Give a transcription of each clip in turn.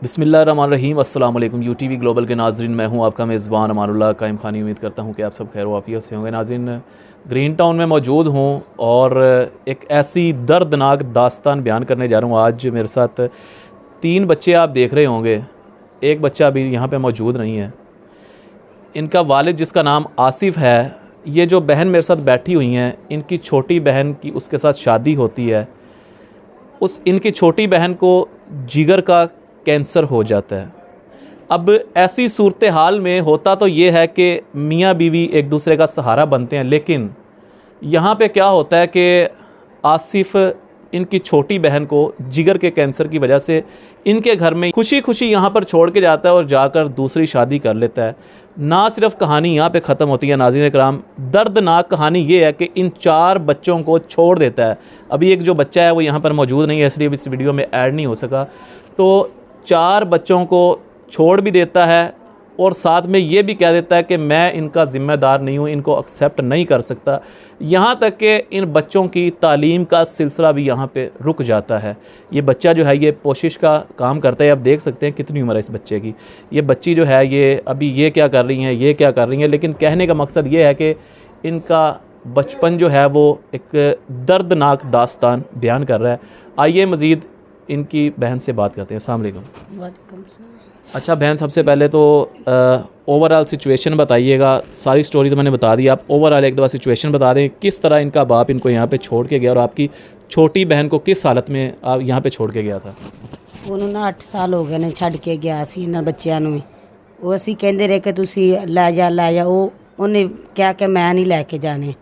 बिस्मिल्लाहिर्रहमानिर्रहीम अस्सलाम वालेकुम यूटीवी ग्लोबल के नाज़रीन, मैं हूं आपका मेज़बान अमानुल्लाह कायम खानी। उम्मीद करता हूं कि आप सब खैर वाफ़ियत से होंगे। नाज़रीन, ग्रीन टाउन में मौजूद हूं और एक ऐसी दर्दनाक दास्तान बयान करने जा रहा हूं। आज मेरे साथ 3 बच्चे आप देख रहे होंगे, एक बच्चा अभी यहाँ पे मौजूद नहीं है। इनका वालिद जिसका नाम आसिफ़ है, ये जो बहन मेरे साथ बैठी हुई हैं, इनकी छोटी बहन की उसके साथ शादी होती है। इनकी छोटी बहन को जिगर का कैंसर हो जाता है। अब ऐसी सूरत हाल में होता तो ये है कि मियाँ बीवी एक दूसरे का सहारा बनते हैं, लेकिन यहाँ पे क्या होता है कि आसिफ़ इनकी छोटी बहन को जिगर के कैंसर की वजह से इनके घर में खुशी खुशी यहाँ पर छोड़ के जाता है और जाकर दूसरी शादी कर लेता है। ना सिर्फ कहानी यहाँ पे ख़त्म होती है नाज़रीन कराम, दर्दनाक कहानी ये है कि इन 4 बच्चों को छोड़ देता है। अभी एक जो बच्चा है वो यहाँ पर मौजूद नहीं है, इसलिए इस वीडियो में ऐड नहीं हो सका। तो 4 बच्चों को छोड़ भी देता है और साथ में ये भी कह देता है कि मैं इनका ज़िम्मेदार नहीं हूँ, इनको एक्सेप्ट नहीं कर सकता। यहाँ तक कि इन बच्चों की तालीम का सिलसिला भी यहाँ पे रुक जाता है। ये बच्चा जो है ये पोशिश का काम करता है। आप देख सकते हैं कितनी उम्र है इस बच्चे की। ये बच्ची जो है ये अभी ये क्या कर रही हैं, ये क्या कर रही हैं, लेकिन कहने का मकसद ये है कि इनका बचपन जो है वो एक दर्दनाक दास्तान बयान कर रहा है। आइए मज़ीद इनकी बहन से बात करते हैं। अस्सलाम वालेकुम। वालेकुम सलाम। अच्छा बहन, सबसे पहले तो ओवरऑल सिचुएशन बताइएगा। सारी स्टोरी तो मैंने बता दी, आप ओवरऑल एक दफ़ा सिचुएशन बता दें, किस तरह इनका बाप इनको यहाँ पे छोड़ के गया और आपकी छोटी बहन को किस हालत में आप यहाँ पे छोड़ के गया था। ਉਹਨੂੰ 8 ਸਾਲ ਹੋ ਗਏ ਨੇ ਛੱਡ ਕੇ ਗਿਆ ਸੀ ਇਹਨਾਂ ਬੱਚਿਆਂ ਨੂੰ ਵੀ। ਉਹ ਅਸੀਂ ਕਹਿੰਦੇ ਰਹੇ ਕਿ ਤੁਸੀਂ ਲੈ ਜਾ। ਉਹਨੇ ਕਿਹਾ ਕਿ ਮੈਂ ਨਹੀਂ ਲੈ ਕੇ ਜਾਣੇ,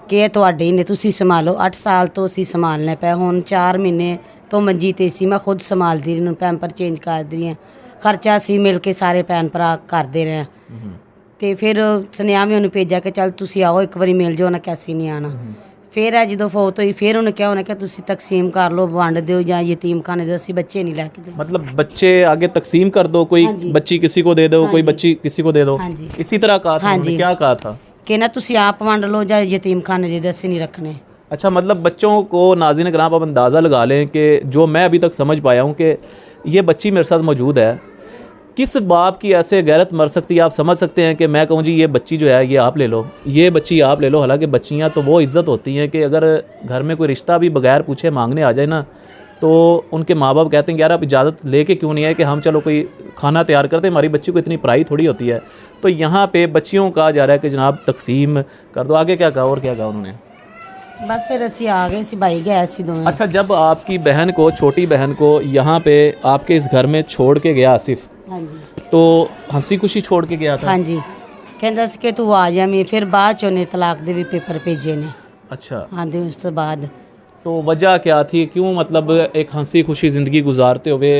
ਕਿ ਇਹ ਤੁਹਾਡੇ ਹੀ ਨੇ, ਤੁਸੀਂ ਸੰਭਾਲੋ। 8 ਸਾਲ ਤੋਂ ਅਸੀਂ ਸੰਭਾਲਣੇ ਪਏ। ਹੁਣ 4 ਮਹੀਨੇ ਤੋਂ ਮੰਜੀ ਤੇ ਸੀ, ਮੈਂ ਖੁਦ ਸੰਭਾਲਦੀ ਰਹੀ, ਨੂੰ ਪੈਂਪਰ ਚੇਂਜ ਕਰਦੀ ਰਹੀ ਹਾਂ। ਖਰਚਾ ਸੀ ਮਿਲ ਕੇ ਸਾਰੇ ਭੈਣ ਭਰਾ ਕਰਦੇ ਰਹੇ। ਤੇ ਫਿਰ ਸੁਨੇਹਾ ਵੀ ਉਹਨੂੰ ਭੇਜਿਆ ਕਿ ਚੱਲ ਤੁਸੀਂ ਆਓ ਇੱਕ ਵਾਰੀ ਮਿਲ ਜਾਓ ਨਾ, ਕੈਸੀ ਨਹੀਂ ਆਣਾ। ਫਿਰ ਇਹ ਜਦੋਂ ਫੌਤ ਹੋਈ ਫਿਰ ਉਹਨੇ ਕਿਹਾ ਤੁਸੀਂ ਤਕਸੀਮ ਕਰ ਲਓ, ਵੰਡ ਦਿਓ ਜਾਂ यतीम खाने दो, ਅਸੀਂ ਬੱਚੇ नहीं लेके दो। मतलब बच्चे आगे तकसीम कर दो, कोई बच्ची किसी को दे दो, कोई बच्ची किसी को दे दो, इसी तरह कहा था। क्या कहा था कि ना ਤੁਸੀਂ आप वंड लो ਜਾਂ यतीम खाने दे दो, ਅਸੀਂ नहीं रखने। अच्छा, मतलब बच्चों को नाज़रीन कराम आप अंदाज़ा लगा लें कि जो मैं अभी तक समझ पाया हूँ कि ये बच्ची मेरे साथ मौजूद है। किस बाप की ऐसे गैरत मर सकती है। आप समझ सकते हैं कि मैं कहूँ जी ये बच्ची जो है ये आप ले लो, ये बच्ची आप ले लो। हालांकि बच्चियाँ तो वो इज़्ज़त होती हैं कि अगर घर में कोई रिश्ता भी बगैर पूछे मांगने आ जाए ना, तो उनके माँ बाप कहते हैं कि यार आप इजाज़त लेके क्यों नहीं है कि हम चलो कोई खाना तैयार करते, हमारी बच्ची को इतनी पढ़ाई थोड़ी होती है। तो यहाँ पे बच्चियों का जा रहा है कि जनाब तकसीम कर दो। आगे क्या कहा और क्या कहा उन्होंने? बस फिर असी आ गए सी, भाई गए सी दोनों। अच्छा, जब आपकी बहन को, छोटी बहन को यहाँ पे आपके इस घर में छोड़ के गया आसिफ, हाँ जी, तो हंसी खुशी छोड़ के गया था? हाँ जी, कहता सी कि तू आ जावी। फिर बाद च उन्हें तलाक दे भी पेपर भेजे ने। अच्छा, हाँ जी, उस तो बाद तो वजह क्या थी, क्यों मतलब एक हंसी खुशी ज़िंदगी गुजारते हुए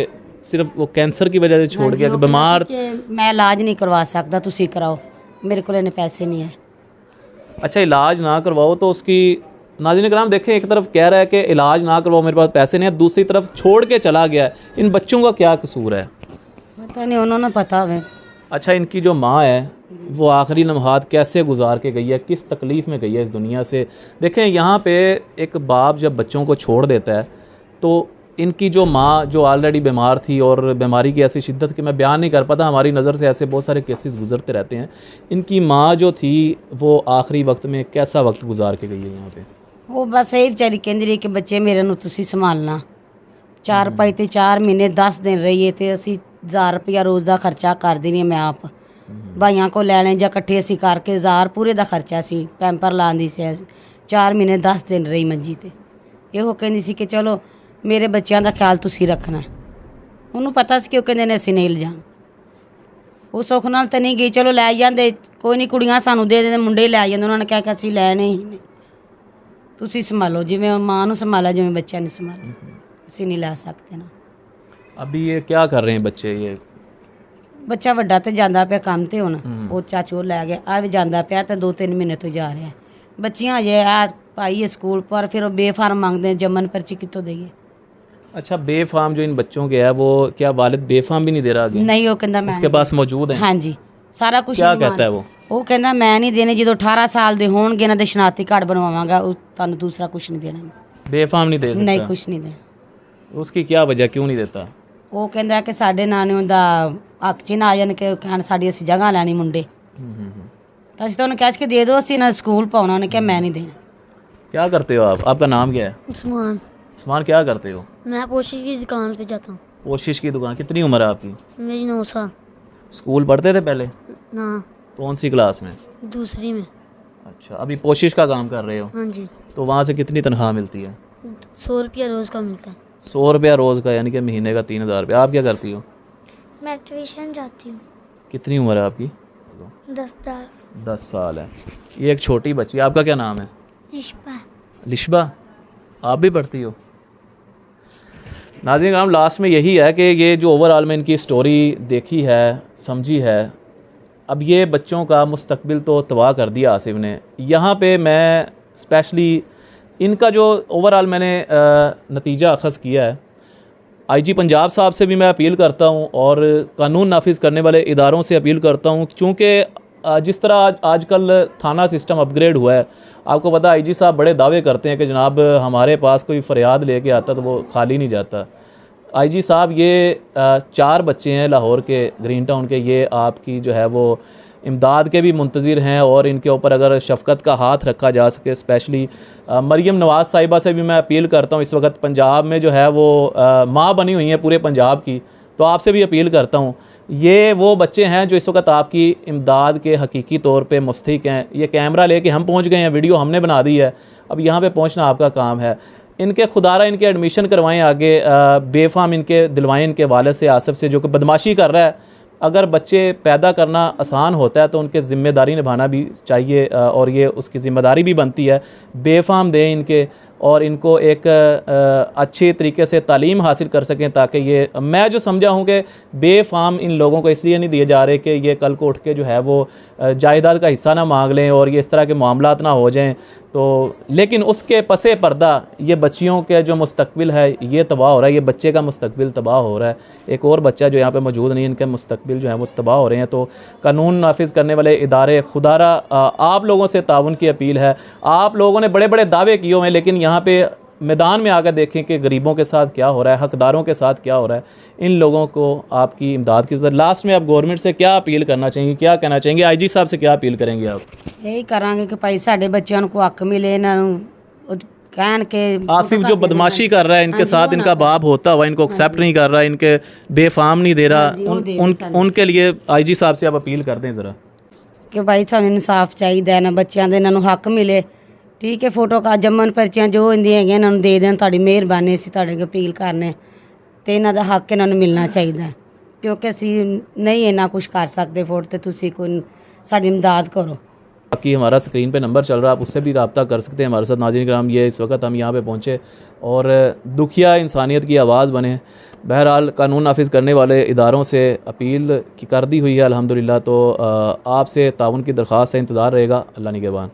सिर्फ वो कैंसर की वजह से छोड़ गया? कि बीमार? मैं इलाज नहीं करवा सकता, तुसी कराओ, मेरे को पैसे नहीं है। अच्छा, इलाज ना करवाओ तो उसकी नाज़रीन कराम देखें, एक तरफ कह रहा है कि इलाज ना करवाओ, मेरे पास पैसे नहीं है, दूसरी तरफ छोड़ के चला गया है। इन बच्चों का क्या कसूर है? पता नहीं, उन्होंने पता है। अच्छा, इनकी जो माँ है वो आखिरी लम्हात कैसे गुजार के गई है, किस तकलीफ़ में गई है इस दुनिया से। देखें, यहाँ पे एक बाप जब बच्चों को छोड़ देता है तो इनकी जो माँ जो ऑलरेडी बीमार थी और बीमारी की ऐसी शिद्दत कि मैं बयान नहीं कर पाता, हमारी नज़र से ऐसे बहुत सारे केसेस गुजरते रहते हैं। इनकी माँ जो थी वो आखिरी वक्त में कैसा वक्त गुजार के गई है यहाँ पे? वो बस यही बेचारी कहती रही कि बच्चे मेरे नूं तुसी संभालना। 4 पाई ते 4 महीने 10 दिन रहीए तो असी 1000 रुपया रोज़ का खर्चा कर देनी। मैं आप भाइयों को लैने ਜਾਂ ਇਕੱਠੇ ਅਸੀਂ ਕਰਕੇ 1000 ਪੂਰੇ ਦਾ ਖਰਚਾ ਸੀ। ਪੈਂਪਰ ਲਾਉਂਦੀ ਸੀ। 4 ਮਹੀਨੇ 10 ਦਿਨ ਰਹੀ ਮੰਜੀ ਤੇ। ਇਹੋ ਕਹਿੰਦੀ ਸੀ ਕਿ ਚਲੋ ਮੇਰੇ ਬੱਚਿਆਂ ਦਾ ਖਿਆਲ ਤੁਸੀਂ ਰੱਖਣਾ। ਉਹਨੂੰ ਪਤਾ ਸੀ ਕਿ ਉਹ ਕਹਿੰਦੇ ਨੇ ਅਸੀਂ ਨਹੀਂ ਲਿਜਾਣਾ। ਉਹ ਸੁੱਖ ਨਾਲ ਤਾਂ ਨਹੀਂ ਗਈ, ਚਲੋ ਲੈ ਜਾਂਦੇ, ਕੋਈ ਨਹੀਂ, ਕੁੜੀਆਂ ਸਾਨੂੰ ਦੇ ਦਿੰਦੇ, ਮੁੰਡੇ ਲੈ ਜਾਂਦੇ। ਉਹਨਾਂ ਨੇ ਕਿਹਾ ਕਿ ਅਸੀਂ ਲੈਣੇ ਹੀ ਨਹੀਂ, ਤੁਸੀਂ ਸੰਭਾਲੋ, ਜਿਵੇਂ ਮਾਂ ਨੂੰ ਸੰਭਾਲਿਆ ਜਿਵੇਂ ਬੱਚਿਆਂ ਨੂੰ ਸੰਭਾਲੋ, ਅਸੀਂ नहीं ला सकते ना। अभी ये क्या कर रहे हैं बच्चे? ये ਬੱਚਾ ਵੱਡਾ ਤੇ ਜਾਂਦਾ ਪਿਆ ਕੰਮ ਤੇ, ਹੁਣ ਉਹ ਚਾਚੂ ਉਹ ਲੈ ਗਿਆ, ਆ ਵੀ ਜਾਂਦਾ ਪਿਆ ਤੇ 2-3 ਮਹੀਨੇ ਤੋਂ ਜਾ ਰਿਹਾ। ਬੱਚੀਆਂ ਅਜੇ ਆ ਪਾਈਏ ਸਕੂਲ पर, फिर वो बेफार्म मांगते हैं, जमन पर्ची कितों देंगे। अच्छा, बेफार्म जो इन बच्चों के है वो क्या वालिद बेफार्म भी नहीं दे रहा आगे? नहीं, वो कहता मैं उसके पास मौजूद है। हाँ जी, सारा कुछ क्या कहता है वो कहता मैं नहीं देने, जो 18 साल ਦੇ ਹੋਣਗੇ ਇਹਨਾਂ ਦੇ ਸ਼ਨਾਖਤੀ ਕਾਰਡ ਬਣਵਾਵਾਂਗਾ, ਤੁਹਾਨੂੰ दूसरा कुछ नहीं देना। बेफार्म नहीं दे सकता? नहीं, कुछ नहीं देना। उसकी क्या वजह, क्यों नहीं देता? ਉਹ ਕਹਿੰਦਾ ਕਿ ਸਾਡੇ ਨਾਨਿਆਂ ਦਾ ਹੱਕ 'ਚ ਨਾ ਆ ਜਾਣ ਕਿ ਕਹਿਣ ਸਾਡੀ ਅਸੀਂ ਜਗ੍ਹਾ ਲੈਣੀ ਮੁੰਡੇ ਤਾਂ ਅਸੀਂ ਤਾਂ ਉਹਨੂੰ ਕਹਿ ਕੇ ਦੇ ਦਿਓ ਅਸੀਂ ਇਹਨਾਂ ਸਕੂਲ ਪਾਉਣਾ ਉਹਨੇ ਕਿਹਾ मैं नहीं देना। क्या करते हो आप? आपका नाम क्या है? उस्मान। उस्मान, क्या करते हो? मैं पोशी की दुकान पे जाता हूँ। कोशिश की दुकान। कितनी उम्र है आपकी? मेरी 9 साल। स्कूल पढ़ते थे पहले? ना, कौन सी क्लास में? दूसरी में। अच्छा, अभी कोशिश का काम कर रहे हो? हाँ जी। तो वहाँ से कितनी तनख्वाह मिलती है? 100 रुपया रोज़ का मिलता है। 100 रुपया रोज़ का, यानी कि महीने का 3000 रुपया। आप क्या करती हो? मैं ट्यूशन जाती हूँ। कितनी उम्र है आपकी? 10 साल है। ये एक छोटी बच्ची, आपका क्या नाम है? रिश्पा। लिशबा, आप भी पढ़ती हो? नाज़रीन कराम, लास्ट में यही है कि ये जो ओवरऑल में इनकी स्टोरी देखी है, समझी है, अब ये बच्चों का मुस्तकबिल तो तबाह कर दिया आसिफ ने। यहाँ पे मैं स्पेशली इनका जो ओवरऑल मैंने नतीजा अखज़ किया है, आईजी पंजाब साहब से भी मैं अपील करता हूँ और कानून नाफिज करने वाले इदारों से अपील करता हूँ, क्योंकि जिस तरह आजकल थाना सिस्टम अपग्रेड हुआ है, आपको पता है आईजी साहब बड़े दावे करते हैं कि जनाब हमारे पास कोई फ़रियाद लेके आता तो वो खाली नहीं जाता। आईजी साहब, ये 4 बच्चे हैं लाहौर के ग्रीन टाउन के, ये आपकी जो है वो इमदाद के भी मुंतज़िर हैं और इनके ऊपर अगर शफ़क़त का हाथ रखा जा सके। स्पेशली मरियम नवाज़ साहिबा से भी मैं अपील करता हूँ, इस वक्त पंजाब में जो है वो माँ बनी हुई हैं पूरे पंजाब की, तो आपसे भी अपील करता हूँ, ये वो बच्चे हैं जो इस वक्त आपकी इमदाद के हकीकी तौर पे मुस्तहिक हैं। ये कैमरा लेके हम पहुँच गए हैं, वीडियो हमने बना दी है, अब यहाँ पे पहुँचना आपका काम है। इनके खुदारा इनके एडमिशन करवाएं आगे, बेफाम इनके दिलवाएं इनके वालिद से, आसिफ से, जो कि बदमाशी कर रहा है। अगर बच्चे पैदा करना आसान होता है तो उनके ज़िम्मेदारी निभाना भी चाहिए और ये उसकी ज़िम्मेदारी भी बनती है। बेफाम दें इनके और इनको एक अच्छे तरीके से तालीम हासिल कर सकें, ताकि ये, मैं जो समझा हूँ कि बेफाम इन लोगों को इसलिए नहीं दिए जा रहे कि ये कल को उठ के जो है वो जायदाद का हिस्सा ना मांग लें और ये इस तरह के मामलात ना हो जाएं। तो लेकिन उसके पसे पर्दा ये बच्चियों के जो मुस्तकबिल है ये तबाह हो रहा है, ये बच्चे का मुस्तकबिल तबाह हो रहा है। एक और बच्चा जो यहाँ पे मौजूद नहीं, इनके मुस्तकबिल जो है वो तबाह हो रहे हैं। तो कानून नाफिज करने वाले इदारे, खुदारा आप लोगों से ताउन की अपील है। आप लोगों ने बड़े बड़े दावे किए हुए हैं, लेकिन यहाँ पे मैदान में आकर देखें कि गरीबों के साथ क्या हो रहा है, हकदारों के साथ क्या हो रहा है। इन लोगों को आपकी इमदाद की ज़रूरत। लास्ट में आप गवर्नमेंट से क्या अपील करना चाहेंगे, क्या कहना चाहेंगे? आईजी साहब से क्या अपील करेंगे आप? यही करांगे कि भाई साढ़े बच्चों को हक मिले, इन्हों कहन के आसिफ जो बदमाशी कर रहा है इनके साथ, इनका बाप होता हुआ इनको एक्सेप्ट नहीं कर रहा, इनके बेफाम नहीं दे रहा, उनके लिए आईजी साहब से आप अपील कर दें ज़रा कि भाई सानू इंसाफ चाहिए ना, बच्चों के इन्हों हक मिले। ठीक है, फोटो का जम्मन पर्चियाँ जो इंदियां हैगियां इन्हों दे दें, तुहाडी मेहरबानी, असीं तुहाडे अगे अपील करने ते इन्हां दा हक इन्हों मिलना चाहिए, क्योंकि असीं नहीं इन्ना कुछ कर सकते फोट, तो तुसीं कोई साडी इमदाद करो। बाकी हमारा स्क्रीन पे नंबर चल रहा है, आप उससे भी रब्ता कर सकते हैं हमारे साथ। नाज़रीन कराम, ये इस वक्त हम यहाँ पे पहुँचे और दुखिया इंसानियत की आवाज़ बने। बहरहाल कानून नाफिज करने वाले इदारों से अपील की कर दी हुई है अल्हम्दुलिल्लाह। तो आपसे ताउन की दरख्वास्त से इंतज़ार रहेगा। अल्लाह निगहबान।